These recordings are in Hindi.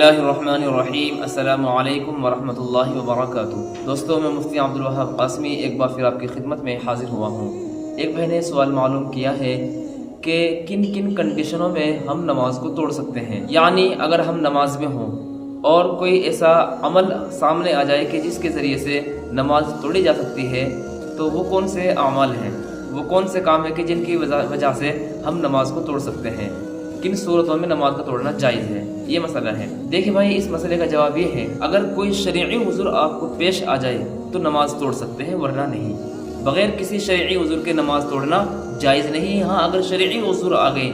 बिस्मिल्लाहिर्रहमानिर्रहीम अस्सलामु अलैकुम वरहमतुल्लाहि वबरकातुहू। दोस्तों, मैं मुफ्ती अब्दुल वहाब कासमी एक बार फिर आपकी खिदमत में हाजिर हुआ हूँ। एक भाई ने सवाल मालूम किया है कि किन किन कंडीशनों में हम नमाज को तोड़ सकते हैं। यानी अगर हम नमाज में हों और कोई ऐसा अमल सामने आ जाए कि जिसके ज़रिए से नमाज तोड़ी जा सकती है, तो वो कौन से अमल हैं, वो कौन से काम है कि जिनकी वजह से हम नमाज को तोड़ सकते हैं, किन सूरतों में नमाज का तोड़ना जायज़ है, ये मसला है। देखिए भाई, इस मसले का जवाब ये है, अगर कोई शरई उज़्र आपको पेश आ जाए तो नमाज तोड़ सकते हैं, वरना नहीं। बगैर किसी शरई उज़्र के नमाज तोड़ना जायज़ नहीं। हाँ, अगर शरई उज़्र आ गए,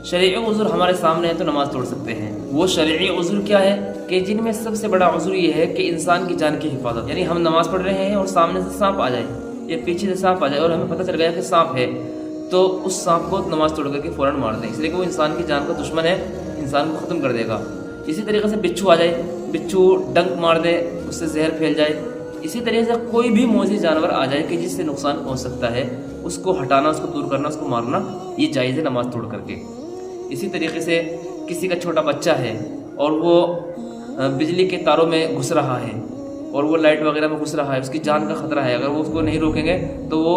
शरई उज़्र हमारे सामने है, तो नमाज तोड़ सकते हैं। वो शरई उज़्र क्या है कि जिनमें सबसे बड़ा उज़्र ये है कि इंसान की जान की हिफाजत। यानी हम नमाज पढ़ रहे हैं और सामने से सांप आ जाए या पीछे से सांप आ जाए और हमें पता चल गया कि सांप है, तो उस सांप को नमाज तोड़ करके फ़ौरन मार दें, इसलिए कि वो इंसान की जान का दुश्मन है, इंसान को ख़त्म कर देगा। इसी तरीके से बिच्छू आ जाए, बिच्छू डंक मार दे, उससे जहर फैल जाए। इसी तरीके से कोई भी मौजी जानवर आ जाए कि जिससे नुकसान पहुंच सकता है, उसको हटाना, उसको दूर करना, उसको मारना, ये जायज़ है नमाज तोड़ करके। इसी तरीके से किसी का छोटा बच्चा है और वो बिजली के तारों में घुस रहा है और वो लाइट वगैरह में घुस रहा है, उसकी जान का खतरा है, अगर वो उसको नहीं रोकेंगे तो वो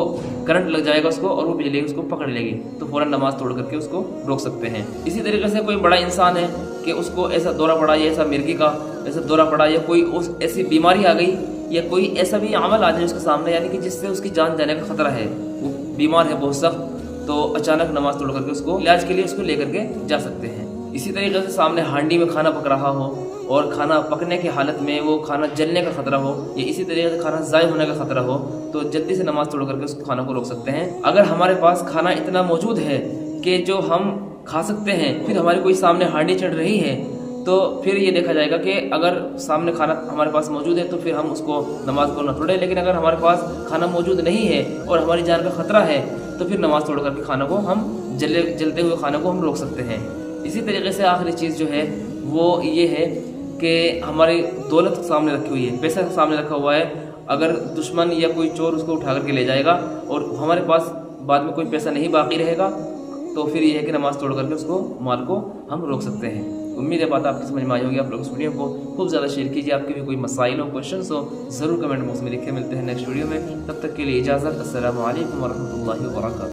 करंट लग जाएगा उसको और वो बिजली उसको पकड़ लेगी, तो फ़ौरन नमाज तोड़ करके उसको रोक सकते हैं। इसी तरीके से कोई बड़ा इंसान है कि उसको ऐसा दौरा पड़ा या ऐसा मिर्गी का ऐसा दौरा पड़ा या कोई ऐसी बीमारी आ गई या कोई ऐसा भी अमल आ जाए उसके सामने, यानी कि जिससे उसकी जान जाने का खतरा है, वो बीमार है बहुत सख्त, तो अचानक नमाज तोड़ करके उसको इलाज के लिए उसको लेकर के जा सकते हैं। इसी तरीके से सामने हांडी में खाना पक रहा हो और खाना पकने की हालत में वो खाना जलने का खतरा हो या इसी तरीके से खाना ज़ाय होने का खतरा हो, तो जल्दी से नमाज तोड़ करके उस खाना को रोक सकते हैं। अगर हमारे पास खाना इतना मौजूद है कि जो हम खा सकते हैं, फिर हमारे कोई सामने हांडी चढ़ रही है, तो फिर ये देखा जाएगा कि अगर सामने खाना हमारे पास मौजूद है तो फिर हम उसको नमाज को न तोड़ें। लेकिन अगर हमारे पास खाना मौजूद नहीं है और हमारी जान का खतरा है, तो फिर नमाज तोड़ करके खाना को हम जलते हुए खाने को हम रोक सकते हैं। इसी तरीके से आखिरी चीज़ जो है वो ये है कि हमारी दौलत सामने रखी हुई है, पैसा सामने रखा हुआ है, अगर दुश्मन या कोई चोर उसको उठा करके ले जाएगा और हमारे पास बाद में कोई पैसा नहीं बाकी रहेगा, तो फिर ये है कि नमाज तोड़ करके उसको माल को हम रोक सकते हैं। उम्मीद है बात आपकी समझ में आई होगी। आप लोग इस वीडियो को खूब ज़्यादा शेयर कीजिए। आपके भी कोई मसाइल हो, क्वेश्चन हो, ज़रूर कमेंट बॉक्स में लिखे। मिलते हैं नेक्स्ट वीडियो में, तब तक के लिए इजाज़त। अस्सलामु अलैकुम वरहमतुल्लाहि वबरकातुहू।